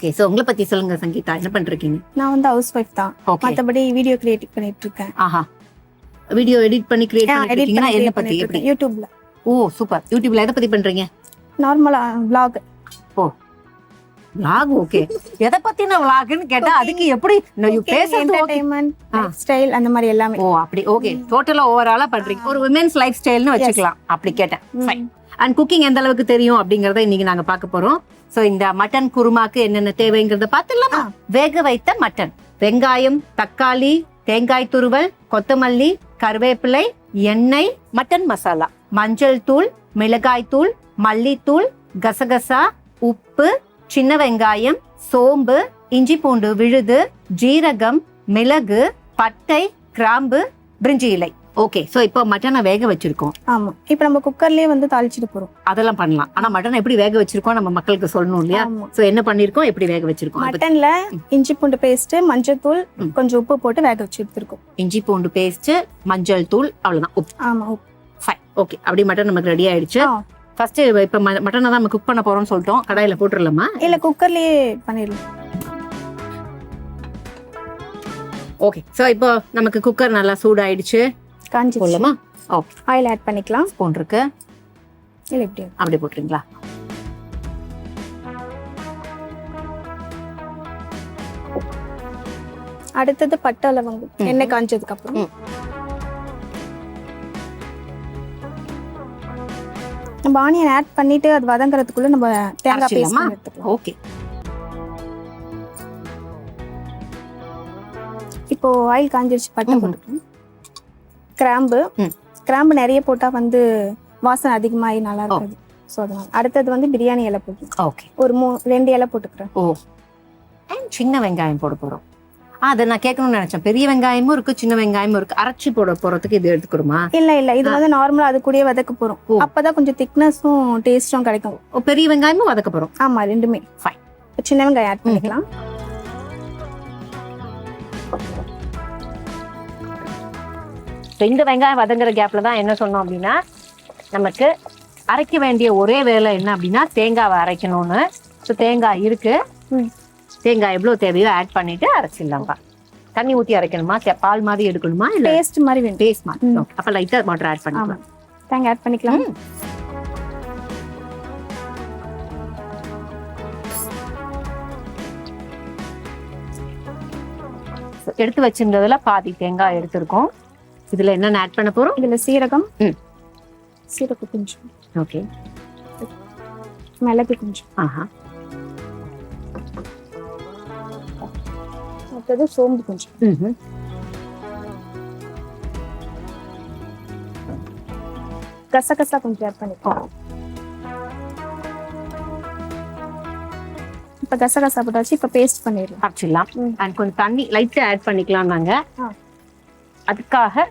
Okay, so உங்களை பத்தி சொல்லுங்க சங்கீதா, என்ன பண்றீங்க? நான் வந்து ஹவுஸ் ஒய்ஃப் தான். மத்தபடி வீடியோ கிரியேட் பண்ணிட்டு இருக்கேன். ஆஹா, வீடியோ எடிட் பண்ணி கிரியேட் பண்ணிட்டீங்கன்னா என்ன பத்தி எப்படி? யூடியூப்ல. ஓ சூப்பர். யூடியூப்ல எதை பத்தி பண்றீங்க? நார்மலா vlog. ஓ vlog. ஓகே, எதை பத்தின vlogன்னு கேட்டா அதுக்கு எப்படி யூ பேசுறது? என்டர்டெயின்மென்ட், லைஃப் ஸ்டைல் அந்த மாதிரி எல்லாமே. ஓ அப்படி. ஓகே, டோட்டலா ஓவராலா பண்றீங்க. ஒரு விமென்ஸ் லைஃப் ஸ்டைல்னு வச்சுக்கலாம். அப்படி கேட்டேன். ஃபைன். அண்ட் குக்கிங் எந்த அளவுக்கு தெரியும் அப்படிங்கறத இன்னைக்கு நாங்க பார்க்க போறோம். சோ இந்த மட்டன் குருமாக்கு என்னென்ன தேவைங்கறத பார்த்துடலாமா? வேக வைத்த மட்டன், வெங்காயம், தக்காளி, தேங்காய் துருவல், கொத்தமல்லி, கருவேப்பிலை, எண்ணெய், மட்டன் மசாலா, மஞ்சள் தூள், மிளகாய் தூள், மல்லித்தூள், கசகசா, உப்பு, சின்ன வெங்காயம், சோம்பு, இஞ்சி பூண்டு விழுது, ஜீரகம், மிளகு, பட்டை, கிராம்பு, பிரிஞ்சி இலை. ஓகே, சோ இப்போ மட்டனை வேக வச்சிருக்கோம். ஆமா, இப்போ நம்ம குக்கர்லயே வந்து தாளிச்சிட்டு போறோம். அதெல்லாம் பண்ணலாம். ஆனா மட்டன் எப்படி வேக வச்சிருக்கோம் நம்ம மக்களுக்கு சொல்லணும் இல்லையா? சோ என்ன பண்ணிருக்கோம், எப்படி வேக வச்சிருக்கோம்? மட்டன்ல இஞ்சி பூண்டு பேஸ்ட், மஞ்சள் தூள், கொஞ்சம் உப்பு போட்டு வேக வச்சு எடுத்துருக்கோம். இஞ்சி பூண்டு பேஸ்ட், மஞ்சள் தூள், அவ்வளவுதான். உப்பு. ஆமா, உப்பு. ஃபைன். ஓகே, அப்படி மட்டன் நமக்கு ரெடி ஆயிடுச்சு. ஃபர்ஸ்ட் இப்ப மட்டனை தான் நம்ம குக் பண்ண போறோம்னு சொல்லிட்டோம். கடாயில போட்டுடலாமா? இல்ல குக்கர்லயே பண்ணிடலாம். ஓகே, சோ இப்போ நமக்கு குக்கர் நல்லா சூடாயிடுச்சு. காஞ்சி போடலாமா? ஓகே, ஆயில் ஆட் பண்ணிக்கலாம். ஸ்பூன் இருக்கு. இல்ல இப்படி அப்படியே போட்டுறீங்களா? அடுத்தது பட்டை லவங்கம், எண்ணெய் காஞ்சதுக்கு அப்புறம் நம்ம ஆனியன் ஆட் பண்ணிட்டு அது வதங்கறதுக்குள்ள நம்ம தேங்காய் பேஸ்ட் எடுத்துக்கலாம். ஓகே, இப்போ ஆயில் காஞ்சிருச்சு. பட்டை போட்டுக்கலாம். கிராம்பு நிறைய போட்டா வந்து வாசனை அதிகமாகி நல்லா இருக்காது. ஸோ அதனால அடுத்தது வந்து பிரியாணி இலை போட்டுக்கலாம். ஓகே, ஒரு 2 இலை போட்டுக்கிறேன். ஓ, சின்ன வெங்காயம் போட போறோம். அதை நான் கேட்கணும்னு நினைச்சேன். பெரிய வெங்காயமும் இருக்கு, சின்ன வெங்காயமும் இருக்கு. அரைச்சி போறதுக்கு இது எடுத்துக்கிறோமா? இல்ல இது வந்து நார்மலா அது கூடயே வதக்க போறோம். அப்பதான் கொஞ்சம் திக்னஸும் டேஸ்டும் கிடைக்கும். பெரிய வெங்காயமும் வதக்க போறோம். ஆமா, ரெண்டுமே. ஃபைன். சின்ன வெங்காயம் ஆட் பண்ணிக்கலாம். இந்த வெங்காயம் வதங்குற கேப்ல தான் என்ன சொன்னோம் அப்படின்னா, நமக்கு அரைக்க வேண்டிய ஒரே வேலை என்ன அப்படின்னா தேங்காவை அரைக்கணும்னு. ஸோ தேங்காய் இருக்கு. தேங்காய் எவ்வளவு தேவையோ ஆட் பண்ணிட்டு அரைச்சிடலாம்ப்பா. தண்ணி ஊத்தி அரைக்கணுமா, பால் மாதிரி எடுக்கணுமா, இல்ல பேஸ்ட் மாதிரி வேணும்? பேஸ்ட் மாதிரி. அப்ப லைட்டா வாட்டர் ஆட் பண்ணிக்கலாம். தேங்காய் ஆட் பண்ணிக்கலாம். எடுத்து வச்சிருந்ததுல பாதி தேங்காய் எடுத்திருக்கோம். இதுல என்ன ஆட் பண்ண போறோம்? இதுல சீரகம் கொஞ்சம். ஓகே, மிளகு கொஞ்சம். ஆஹா, அடுத்தது சோம்பு கொஞ்சம். கசகசா கொஞ்சம் ஆட் பண்ணிக்கலாம். இப்ப கசகசா போட்டாச்சு. இப்ப பேஸ்ட் பண்ணிடலாம். அரைச்சிடலாம். அண்ட் கொஞ்சம் தண்ணி லைட்டா ஆட் பண்ணிக்கலாம். நாங்க அதுக்காக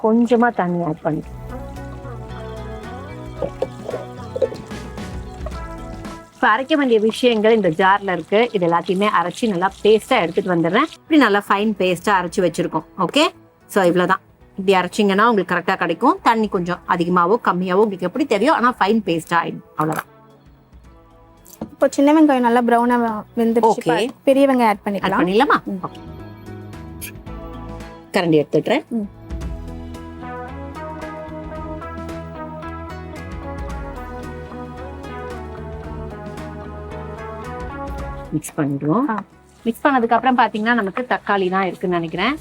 கொஞ்சமா தண்ணி ஆட் பண்ணிக்கலாம். இப்ப அரைக்க வேண்டிய விஷயங்கள் இந்த ஜார்ல இருக்கு. இது எல்லாத்தையுமே அரைச்சி நல்லா பேஸ்டா எடுத்துட்டு வந்துடுறேன். இப்படி நல்லா ஃபைன் பேஸ்டா அரைச்சி வச்சிருக்கோம். ஓகே, சோ இவ்வளவுதான். இப்படி அரைச்சிங்கன்னா உங்களுக்கு கரெக்டா கிடைக்கும். தண்ணி கொஞ்சம் அதிகமாவோ கம்மியாவோ உங்களுக்கு எப்படி தெரியும், ஆனா ஃபைன் பேஸ்டா ஆயிடும். அவ்வளவுதான். இப்போ சின்ன வெங்காயம் நல்லா ப்ரௌனா வெந்துருச்சு. பெரிய வெங்காயம் ஆட் பண்ணிடலாமா? கரண்டி எடுத்துடுறேன். மிக்ஸ் பண்ணிடுவோம். மிக்ஸ் பண்ணதுக்கு அப்புறம் பாத்தீங்கன்னா நமக்கு தக்காளி தான் இருக்குன்னு நினைக்கிறேன்.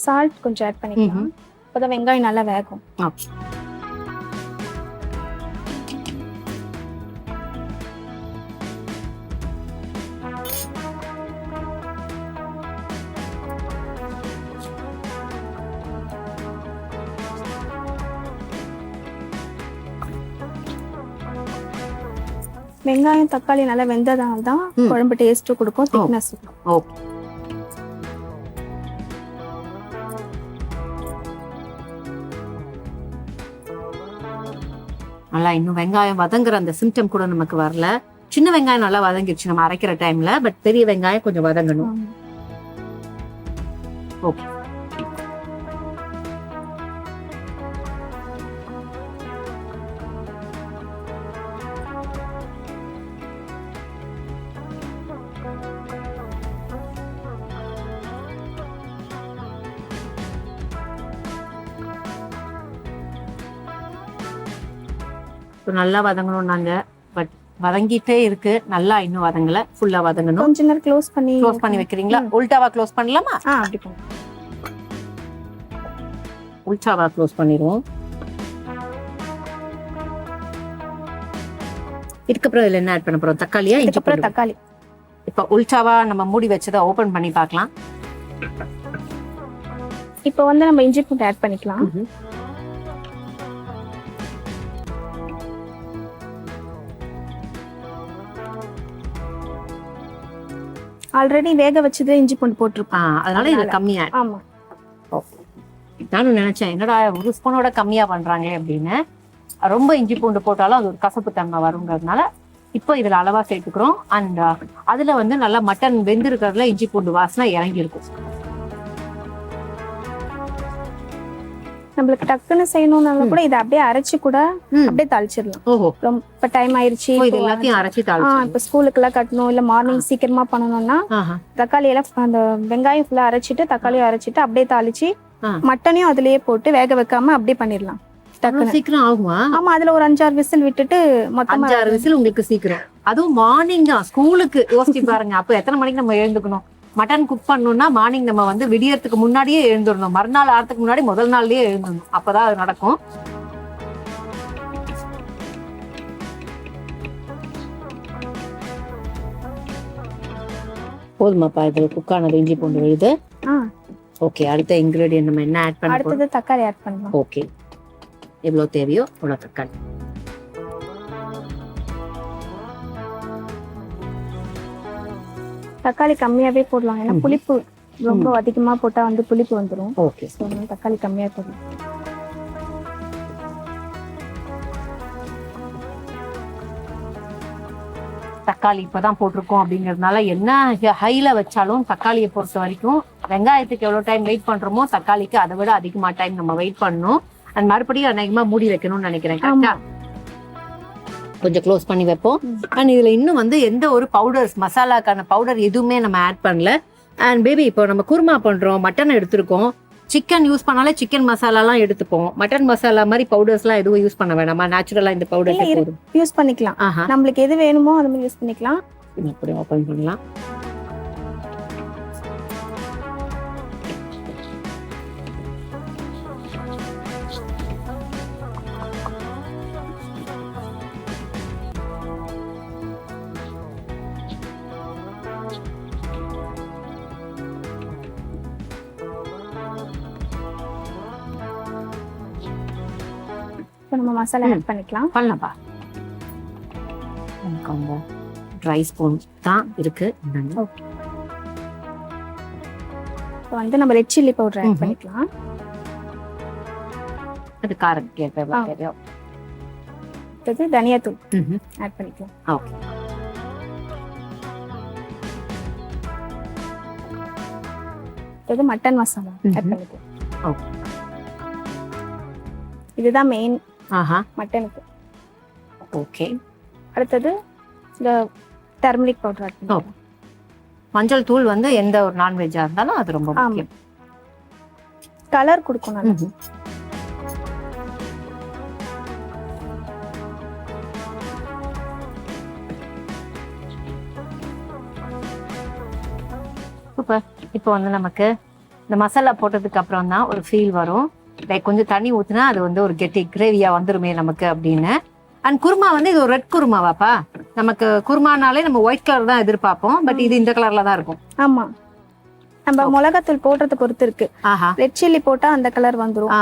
சால்ட் கொஞ்சம் ஆட் பண்ணிக்கலாம். அப்பதான் வெங்காயம் நல்லா வேகும். வெங்காயம் தக்காளி நல்லா வெந்ததால தான் குழம்பு டேஸ்ட் கொடுக்கும், திக்னஸ் இருக்கும். நல்லா இன்னும் வெங்காயம் வதங்குற அந்த சிம்டம் கூட நமக்கு வரல. சின்ன வெங்காயம் நல்லா வதங்கிருச்சு நம்ம அரைக்கிற டைம்ல. பட் பெரிய வெங்காயம் கொஞ்சம் வதங்கணும். ஓகே. நல்லா வதங்கணும் நாங்க, பட் வதங்கிட்டே இருக்கு. நல்லா இன்னும் வதங்கல, ஃபுல்லா வதங்கணும். கொஞ்ச நேரம் க்ளோஸ் பண்ணி வைக்கிறீங்களா? உல்டாவா க்ளோஸ் பண்ணலாமா? அப்படி பண்ணுங்க. உல்டாவா க்ளோஸ் பண்ணிடுவோம். இதுக்கப்புறம் இதுல என்ன ஆட் பண்ண போறோம்? தக்காளியா? இதுக்கப்புறம் தக்காளி. இப்ப உல்டாவா நம்ம மூடி வச்சதை ஓபன் பண்ணி பார்க்கலாம். இப்போ வந்து நம்ம இஞ்சி பூண்டு ஆட் பண்ணிக்கலாம். ஆல்ரெடி வேக வச்சது இஞ்சி பூண்டு போட்டிருப்போம், அதனால இது கம்மியா. ஆமா. நானும் நினைச்சேன் என்னடா ஒரு ஸ்பூனோட கம்மியா பண்றாங்க அப்படின்னு. ரொம்ப இஞ்சி பூண்டு போட்டாலும் அது ஒரு கசப்பு தன்மை வருங்கிறதுனால இப்போ இதுல அளவா சேர்த்துக்கிறோம். அண்ட் அதுல வந்து நல்லா மட்டன் வெந்திருக்கிறதுல இஞ்சி பூண்டு வாசனை இறங்கி இருக்கும். நம்மளுக்கு டக்குன்னு செய்யணும்னால கூட இதை அப்படியே அரைச்சு கூட அப்படியே தாளிச்சிடலாம். ஓஹோ, ரொம்ப டைம் ஆயிருச்சு, இது எல்லாத்தையும் அரைச்சி தாளிச்சு இப்ப ஸ்கூலுக்கு எல்லாம் கட்டணும், இல்ல மார்னிங் சீக்கிரமா பண்ணணும்னா தக்காளி எல்லாம் அந்த வெங்காயம் ஃபுல்லா அரைச்சிட்டு தக்காளியும் அரைச்சிட்டு அப்படியே தாளிச்சு மட்டனையும் அதுலயே போட்டு வேக வைக்காம அப்படியே பண்ணிடலாம். சீக்கிரம் ஆகுமா? ஆமா, அதுல ஒரு 5-6 விசில் விட்டுட்டு மொத்தமா 5-6 விசில் உங்களுக்கு சீக்கிரம். அதுவும் மார்னிங் தான் ஸ்கூலுக்கு. யோசிச்சு பாருங்க, அப்ப எத்தனை மணிக்கு நம்ம எழுந்துக்கணும்? மட்டன் குக் பண்ணணும்னா மார்னிங் நம்ம வந்து விடியறதுக்கு முன்னாடியே எழுந்துடணும். மறுநாள் ஆறதுக்கு முன்னாடி முதல் நாள்லயே எழுந்துடணும். அப்பதான் அது நடக்கும். போதுமாப்பா? இதுல குக் ஆனது இஞ்சி பூண்டு விழுது. ஓகே, அடுத்த இன்கிரிடியன்ட் நம்ம என்ன ஆட் பண்ண போறோம்? அடுத்தது தக்காளி ஆட் பண்ணலாம். ஓகே, எவ்வளவு தேவையோ அவ்வளவு தக்காளி. தக்காளி கம்மியாவே போடலாம், ஏன்னா புளிப்பு ரொம்ப அதிகமா போட்டா வந்து புளிப்பு வந்துடும். ஓகே, தக்காளி கம்மியா போடலாம். தக்காளி இப்பதான் போட்டிருக்கோம் அப்படிங்கறதுனால என்ன ஹைல வச்சாலும் தக்காளியை பொறுத்த வரைக்கும் வெங்காயத்துக்கு எவ்வளவு டைம் வெயிட் பண்றோமோ தக்காளிக்கு அதை விட அதிகமா டைம் நம்ம வெயிட் பண்ணணும். அண்ட் மறுபடியும் அநேகமா மூடி வைக்கணும்னு நினைக்கிறேன். கரெக்டா? கொஞ்சம் க்ளோஸ் பண்ணி வைப்போம். அண்ட் இதுல இன்னும் வந்து எந்த ஒரு பவுடர்ஸ், மசாலாக்கான பவுடர் எதுவுமே நம்ம ஆட் பண்ணல. அண்ட் பேபி, இப்போ நம்ம குருமா பண்றோம், மட்டன் எடுத்திருக்கோம். சிக்கன் யூஸ் பண்ணாலே சிக்கன் மசாலாலாம் எடுத்துப்போம். மட்டன் மசாலா மாதிரி பவுடர்ஸ்லாம் எதுவும் யூஸ் பண்ண வேணாமா? நேச்சுரலா இந்த பவுடர் யூஸ் பண்ணிக்கலாம். நம்மளுக்கு எது வேணுமோ அது மாதிரி யூஸ் பண்ணிக்கலாம். அப்படியே ஓபன் பண்ணலாம். நம்ம மசாலா ஆட் பண்ணிக்கலாம். பண்ணலாம்ப்பா. எனக்கு ட்ரை ஸ்பூன் தான் இருக்கு. இப்போ வந்து நம்ம ரெட் சில்லி பவுடர் ஆட் பண்ணிக்கலாம். அது காரத்துக்கு ஏற்ற அடுத்தது தனியா தூள் ஆட் பண்ணிக்கலாம். ஓகே, அடுத்தது மட்டன் மசாலா ஆட் பண்ணிக்கலாம். ஓகே, இதுதான் மெயின் மட்டனுக்கு. ஓகே, அடுத்தது இந்த டர்மரிக் பவுடர் ஆட் பண்ணலாம். மஞ்சள் தூள் வந்து எந்த ஒரு நான்வெஜ்ஜா இருந்தாலும் அது ரொம்ப முக்கியம். கலர் கொடுக்கும் நல்லா. சூப்பர். இப்போ வந்து நமக்கு இந்த மசாலா போட்டதுக்கு அப்புறம் தான் ஒரு ஃபீல் வரும். லைக் கொஞ்சம் தண்ணி ஊத்துனா அது வந்து ஒரு கெட்டி கிரேவியா வந்துருமே நமக்கு அப்படின்னு. அண்ட் குருமா வந்து இது ஒரு ரெட் குருமாவாப்பா? நமக்கு குருமானாலே நம்ம ஒயிட் கலர் தான் எதிர்பார்ப்போம், பட் இது இந்த கலர்ல தான் இருக்கும். ஆமா, நம்ம மிளகாத்தூள் போடுறத பொறுத்து இருக்கு. ரெட் சில்லி போட்டா அந்த கலர் வந்துரும்.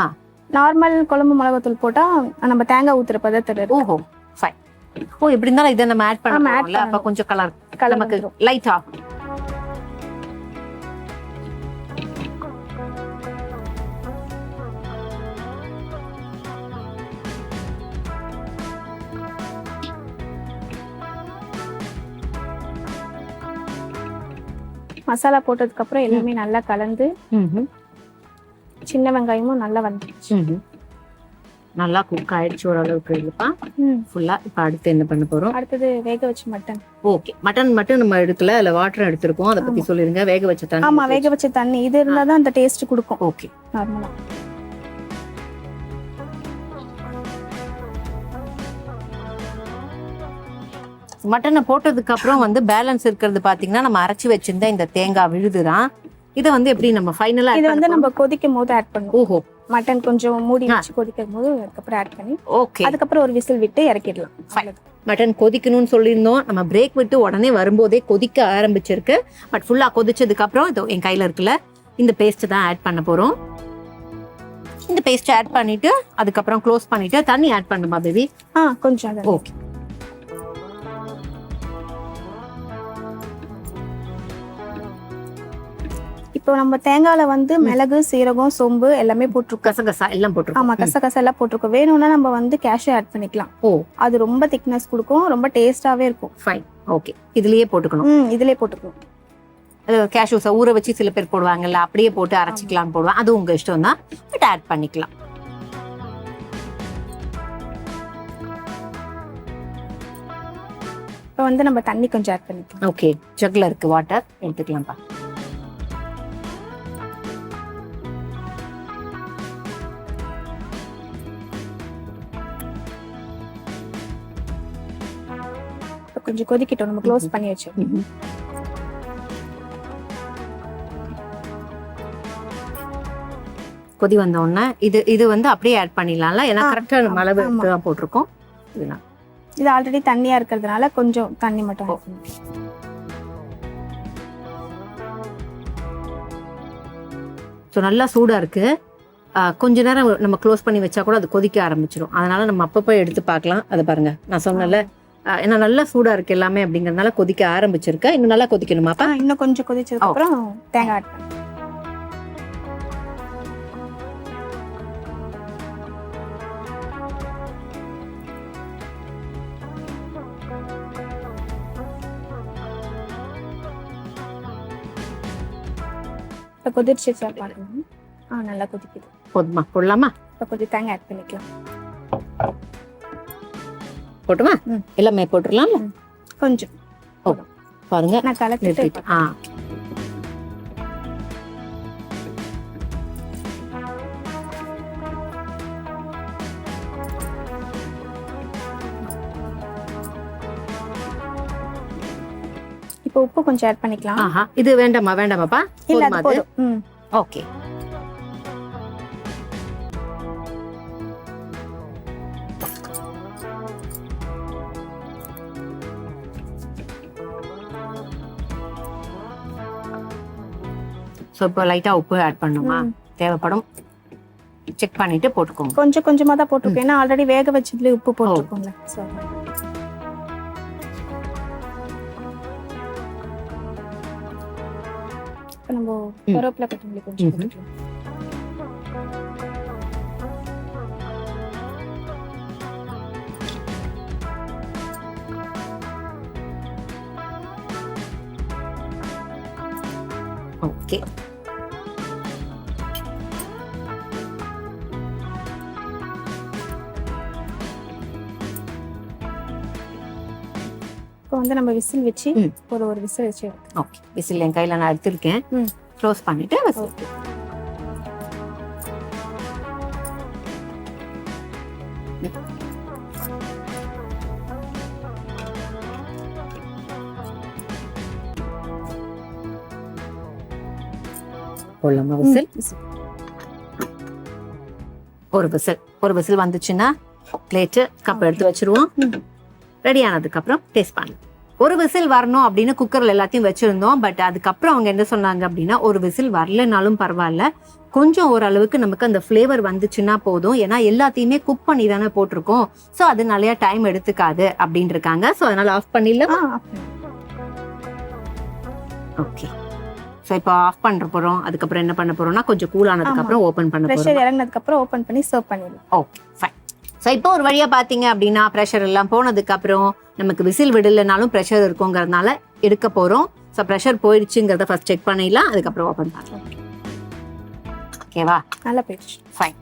நார்மல் குழம்பு மிளகாத்தூள் போட்டா நம்ம தேங்காய் ஊத்துற பதத்துல. ஓஹோ, ஃபைன். ஓ, எப்படி இருந்தாலும் இதை நம்ம ஆட் பண்ணலாம். அப்ப கொஞ்சம் கலர் நமக்கு லைட் ஆகும். மசாலா போட்டதுக்கு அப்புறம் எல்லாமே நல்லா கலந்து சின்ன வெங்காயமும் நல்லா வந்துருச்சு. நல்லா குக் ஆயிடுச்சு ஓரளவுக்கு இல்லப்பா ஃபுல்லா. இப்ப அடுத்து என்ன பண்ண போறோம்? அடுத்தது வேக வச்ச மட்டன். ஓகே, மட்டன் மட்டும் நம்ம எடுக்கல, அதுல வாட்டர் எடுத்திருக்கோம். அதை பத்தி சொல்லிருங்க. வேக வச்ச தண்ணி. ஆமா, வேக வச்ச தண்ணி இது இருந்தாதான் அந்த டேஸ்ட் கொடுக்கும். ஓகே, நார்மலா மட்டனை போட்டதுக்கு அப்புறம் வந்து பேலன்ஸ் இருக்கிறது பாத்தீங்கன்னா நம்ம அரைச்சு வச்சிருந்த இந்த தேங்காய் விழுதுதான். இதை வந்து எப்படி நம்ம ஃபைனலா இது வந்து நம்ம கொதிக்கும் போது ஆட் பண்ணுவோம். ஓஹோ, மட்டன் கொஞ்சம் மூடி வச்சு கொதிக்கும் போது அதுக்கப்புறம் ஆட் பண்ணி ஓகே, அதுக்கப்புறம் ஒரு விசில் விட்டு இறக்கிடலாம். மட்டன் கொதிக்கணும்னு சொல்லியிருந்தோம். நம்ம பிரேக் விட்டு உடனே வரும்போதே கொதிக்க ஆரம்பிச்சிருக்கு. பட் ஃபுல்லா கொதிச்சதுக்கு அப்புறம் இதோ என் கையில இருக்குல்ல இந்த பேஸ்ட் தான் ஆட் பண்ண போறோம். இந்த பேஸ்ட் ஆட் பண்ணிட்டு அதுக்கப்புறம் க்ளோஸ் பண்ணிட்டு தண்ணி ஆட் பண்ணுமா பேபி? கொஞ்சம். ஓகே, இப்போ நம்ம தேங்காயில வந்து மிளகு, சீரகம், சோம்பு எல்லாமே போட்டிருக்கோம். கசகசா எல்லாம் போட்டிருக்கோம். ஆமா, கசகசா எல்லாம் போட்டிருக்கோம். வேணும்னா நம்ம வந்து கேஷ்யூ ஆட் பண்ணிக்கலாம். ஓ, அது ரொம்ப திக்னஸ் கொடுக்கும், ரொம்ப டேஸ்டாவே இருக்கும். Fine, okay. இதுலயே போட்டுக்கணும். இதுலயே போட்டுக்கணும். கேஷ்யூஸை ஊற வச்சு சில பேர் போடுவாங்கல்ல, அப்படியே போட்டு அரைச்சிக்கலாம்னு போடுவாங்க. அது உங்க இஷ்டம் தான், பட் ஆட் பண்ணிக்கலாம். இப்போ வந்து நம்ம தண்ணி கொஞ்சம் ஆட் பண்ணிக்கலாம். ஓகே, ஜக்ல இருக்கு வாட்டர், எடுத்துக்கலாம்ப்பா. கொஞ்சம் கொதிக்கிட்டோம், நம்ம க்ளோஸ் பண்ணி வச்சோம். கொதி வந்த உடனே இது வந்து அப்படியே ஆட் பண்ணிடலாம்ல, ஏன்னா கரெக்டா அளவு தான் போட்டிருக்கோம். இது ஆல்ரெடி தண்ணியா இருக்கிறதுனால கொஞ்சம் தண்ணி மட்டும். ஸோ நல்லா சூடா இருக்கு. கொஞ்ச நேரம் நம்ம க்ளோஸ் பண்ணி வச்சா கூட அது கொதிக்க ஆரம்பிச்சிடும். அதனால நம்ம அப்பப்போ எடுத்து பார்க்கலாம். அதை பாருங்க, நான் சொன்னல ஏன்னா நல்லா சூடா இருக்கு எல்லாமே அப்படிங்கறதுனால கொதிக்க ஆரம்பிச்சிருக்க. இன்னும் நல்லா கொதிக்கணுமாப்பா? இன்னும் கொஞ்சம் கொதிச்சதுக்கு அப்புறம் தேங்காய் ஆட் பண்ணு. இப்போ கொதிச்சு சார் பாருங்க. நல்லா கொதிக்குது. போதுமா? போடலாமா? இப்போ கொஞ்சம் தேங்காய் ஆட் பண்ணிக்கலாம். போட்டுமா? எல்லாமே போட்டுடலாம்ல கொஞ்சம். பாருங்க, நான் கலக்கிட்டு இப்போ உப்பு கொஞ்சம் ஆட் பண்ணிக்கலாம். இது வேண்டாமாப்பா? இல்ல, அது போதும். ஓகே, ஸோ இப்போ லைட்டாக உப்பு ஆட் பண்ணுமா? தேவைப்படும், செக் பண்ணிட்டு போட்டுக்கோங்க. கொஞ்சம் கொஞ்சமாக தான் போட்டுருக்கோம், ஏன்னா ஆல்ரெடி வேக வச்சதுலேயே உப்பு போட்டுருக்கோங்க. இப்போ நம்ம கருவேப்பிலை கொத்தமல்லி கொஞ்சம் போட்டுக்கலாம். ஓகே, இப்போ வந்து நம்ம விசில் வச்சு ஒரு விசில் வச்சு. ஓகே, விசில் என் கையில நான் எடுத்திருக்கேன். க்ளோஸ் பண்ணிட்டு ஓகே. போடலாமா விசில்? ஒரு விசில் வந்துச்சுன்னா பிளேட்டு கப் எடுத்து வச்சிருவோம். ரெடி ஆனதுக்கு அப்புறம் டேஸ்ட் பண்ணலாம். ஒரு விசில் வரணும் அப்படின்னு குக்கர்ல எல்லாத்தையும் வச்சிருந்தோம். பட் அதுக்கப்புறம் அவங்க என்ன சொன்னாங்க அப்படின்னா, ஒரு விசில் வரலனாலும் பரவாயில்ல, கொஞ்சம் ஓரளவுக்கு நமக்கு அந்த ஃப்ளேவர் வந்துச்சுன்னா போதும், ஏன்னா எல்லாத்தையுமே குக் பண்ணி தானே போட்டிருக்கோம், ஸோ அது நிறைய டைம் எடுத்துக்காது அப்படின்னு இருக்காங்க. ஸோ அதனால ஆஃப் பண்ணிடலாம். ஓகே, ஸோ இப்போ ஆஃப் பண்ண போறோம். அதுக்கப்புறம் என்ன பண்ண போறோம்னா, கொஞ்சம் கூல் ஆனதுக்கு அப்புறம் ஓபன் பண்ண போறோம். பிரஷர் இறங்கினதுக்கு அப்புறம் ஓபன் பண்ணி சர்வ் பண்ணிடலாம். Okay, fine. ஸோ இப்போ ஒரு வழியா பாத்தீங்க அப்படின்னா, ப்ரெஷர் எல்லாம் போனதுக்கு அப்புறம் நமக்கு விசில் விடலைனாலும் ப்ரெஷர் இருக்குங்கிறதுனால எடுக்க போறோம். ஸோ ப்ரெஷர் போயிடுச்சுங்கிறத ஃபர்ஸ்ட் செக் பண்ணிடலாம், அதுக்கப்புறம் ஓப்பன் பண்ணலாம். ஓகேவா? நல்லா போயிடுச்சு. ஃபைன்.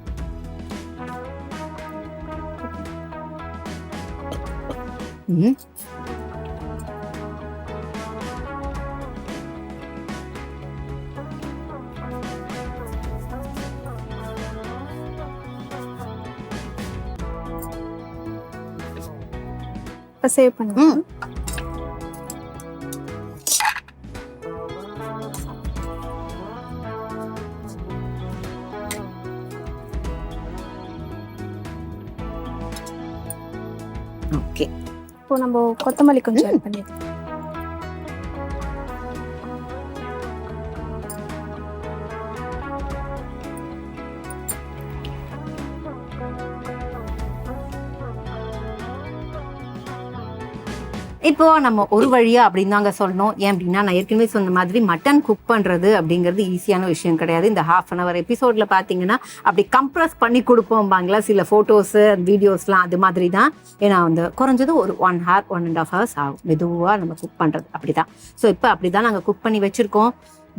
இப்போ சேவ் பண்ணுங்க. ஓகே, இப்போ நம்ம கொத்தமல்லி கொஞ்சம் ஆட் பண்ணிடலாம். இப்போ நம்ம ஒரு வழியா அப்படின்னு தாங்க சொல்லணும். ஏன் அப்படின்னா, நான் ஏற்கனவே சொன்ன மாதிரி மட்டன் குக் பண்றது அப்படிங்கிறது ஈஸியான விஷயம் கிடையாது. இந்த ½ hour எபிசோட்ல பாத்தீங்கன்னா அப்படி கம்ப்ரஸ் பண்ணி கொடுப்போம்பாங்களா சில போட்டோஸ் வீடியோஸ்லாம், அது மாதிரி தான். ஏன்னா வந்து குறைஞ்சது ஒரு 1 hour 1.5 hours ஆகும் மெதுவா நம்ம குக் பண்றது. அப்படிதான். ஸோ இப்போ அப்படிதான் நாங்க குக் பண்ணி வச்சிருக்கோம்.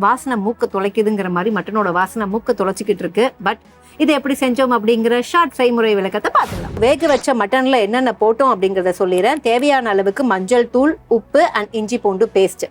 வாசனை மூக்க தொலைக்குதுங்கிற மாதிரி மட்டனோட வாசனை மூக்க தொலைச்சிக்கிட்டு இருக்கு. பட் இது எப்படி செஞ்சோம் அப்படிங்கிற ஷார்ட் செய்முறை விளக்கத்தை பார்த்துக்கலாம். வேக வச்ச மட்டன்ல என்னென்ன போட்டோம் அப்படிங்கிறத சொல்லிடுறேன். தேவையான அளவுக்கு மஞ்சள் தூள், உப்பு அண்ட் இஞ்சி பூண்டு பேஸ்ட்,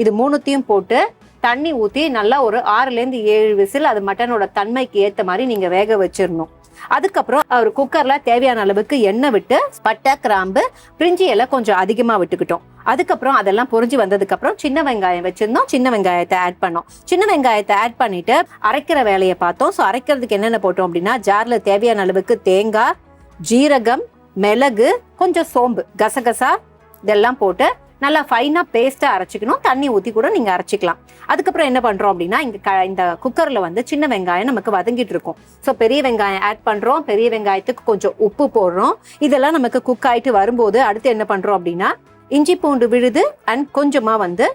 இது 3த்தையும் போட்டு தண்ணி ஊற்றி நல்லா ஒரு 6லேருந்து 7 விசில் அது மட்டனோட தன்மைக்கு ஏற்ற மாதிரி நீங்க வேக வச்சிடணும். அதுக்கப்புறம் ஒரு குக்கர்ல தேவையான அளவுக்கு எண்ணெய் விட்டு பட்டை, கிராம்பு, பிரிஞ்சி இலை கொஞ்சம் அதிகமா விட்டுக்கிட்டோம். அதுக்கப்புறம் அதெல்லாம் பொரிஞ்சு வந்ததுக்கு அப்புறம் சின்ன வெங்காயம் வச்சிருந்தோம். சின்ன வெங்காயத்தை ஆட் பண்ணோம். சின்ன வெங்காயத்தை ஆட் பண்ணிட்டு அரைக்கிற வேலையை பார்த்தோம். ஸோ அரைக்கிறதுக்கு என்னென்ன போட்டோம் அப்படின்னா, ஜார்ல தேவையான அளவுக்கு தேங்காய், ஜீரகம், மிளகு, கொஞ்சம் சோம்பு, கசகசா இதெல்லாம் போட்டு நல்லா ஃபைனா பேஸ்டா அரைச்சிக்கணும். தண்ணி ஊற்றி கூட நீங்க அரைச்சிக்கலாம். அதுக்கப்புறம் என்ன பண்றோம் அப்படின்னா, இந்த குக்கர்ல வந்து சின்ன வெங்காயம் நமக்கு வதங்கிட்டு இருக்கும். ஸோ பெரிய வெங்காயம் ஆட் பண்றோம். பெரிய வெங்காயத்துக்கு கொஞ்சம் உப்பு போடுறோம். இதெல்லாம் நமக்கு குக் ஆயிட்டு வரும்போது அடுத்து என்ன பண்றோம் அப்படின்னா, இஞ்சி பூண்டு விழுது அண்ட் கொஞ்சமா வந்து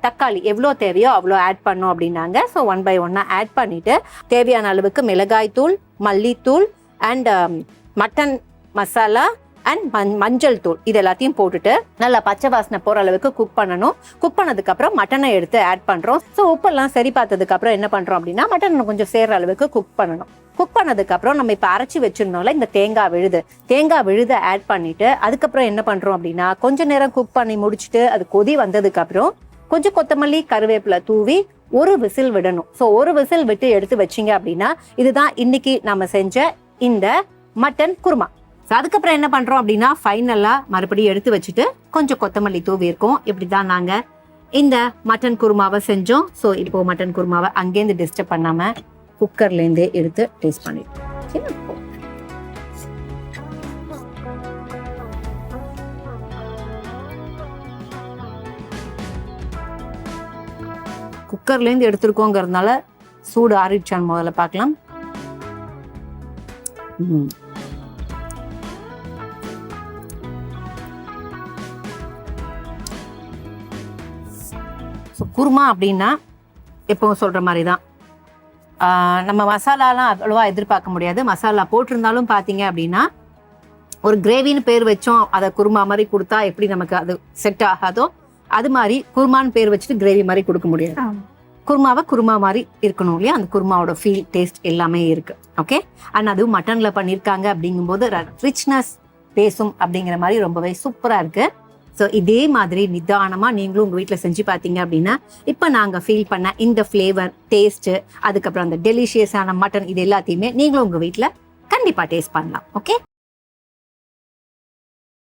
தக்காளி எவ்வளோ தேவையோ அவ்வளோ ஆட் பண்ணோம் அப்படின்னாங்க. ஸோ 1 by 1 ஆட் பண்ணிட்டு தேவையான அளவுக்கு மிளகாய் தூள், மல்லித்தூள் அண்ட் மட்டன் மசாலா அண்ட் மஞ்சள் தூள் இது எல்லாத்தையும் போட்டுட்டு நல்லா பச்சை வாசனை போற அளவுக்கு குக் பண்ணணும். குக் பண்ணதுக்கு அப்புறம் மட்டனை எடுத்து ஆட் பண்றோம். ஸோ உப்பெல்லாம் சரி பார்த்ததுக்கு அப்புறம் என்ன பண்றோம் அப்படின்னா, மட்டன் கொஞ்சம் சேர்ற அளவுக்கு குக் பண்ணணும். குக் பண்ணதுக்கு அப்புறம் நம்ம இப்ப அரைச்சி வச்சிருந்தோம்ல இந்த தேங்காய் விழுத ஆட் பண்ணிட்டு அதுக்கப்புறம் என்ன பண்றோம் அப்படின்னா, கொஞ்ச நேரம் குக் பண்ணி முடிச்சுட்டு அது கொதி வந்ததுக்கு அப்புறம் கொஞ்சம் கொத்தமல்லி, கருவேப்பிலை தூவி ஒரு விசில் விடணும். ஸோ ஒரு விசில் விட்டு எடுத்து வச்சிங்க அப்படின்னா இதுதான் இன்னைக்கு நம்ம செஞ்ச இந்த மட்டன் குருமா. அதுக்கப்புறம் என்ன பண்றோம் அப்படின்னா, ஃபைனலா மறுபடியும் எடுத்து வச்சுட்டு கொஞ்சம் கொத்தமல்லி தூவி இருக்கோம். இப்படிதான் நாங்க இந்த மட்டன் குருமாவை செஞ்சோம். ஸோ இப்போ மட்டன் குருமாவை அங்கேருந்து டிஸ்டர்ப் பண்ணாம குக்கர்லேருந்தே எடுத்து டேஸ்ட் பண்ணிட்டோம். குக்கர்லேருந்து எடுத்துருக்கோங்கிறதுனால சூடு ஆறிடுச்சான்னு முதல்ல பார்க்கலாம். ஸோ குருமா அப்படின்னா எப்பவும் சொல்ற மாதிரி தான். நம்ம மசாலாலாம் அவ்வளோவா எதிர்பார்க்க முடியாது. மசாலா போட்டிருந்தாலும் பார்த்தீங்க அப்படின்னா ஒரு கிரேவின்னு பேர் வச்சோம், அதை குருமா மாதிரி கொடுத்தா எப்படி நமக்கு அது செட் ஆகாதோ அது மாதிரி குருமான்னு பேர் வச்சுட்டு கிரேவி மாதிரி கொடுக்க முடியாது. குருமாவை குருமா மாதிரி இருக்கணும் இல்லையா? அந்த குருமாவோட ஃபீல், டேஸ்ட் எல்லாமே இருக்கு. ஓகே, அண்ட் அதுவும் மட்டன்ல பண்ணியிருக்காங்க அப்படிங்கும்போது ரிச்னஸ் பேசும் அப்படிங்கிற மாதிரி ரொம்பவே சூப்பராக இருக்கு. ஸோ இதே மாதிரி நிதானமாக நீங்களும் உங்கள் வீட்டில் செஞ்சு பார்த்தீங்க அப்படின்னா இப்போ நாங்கள் ஃபீல் பண்ண இந்த ஃப்ளேவர், டேஸ்ட்டு, அதுக்கப்புறம் அந்த டெலிஷியஸான மட்டன் இது எல்லாத்தையுமே நீங்களும் உங்கள் வீட்டில் கண்டிப்பாக டேஸ்ட் பண்ணலாம். ஓகே.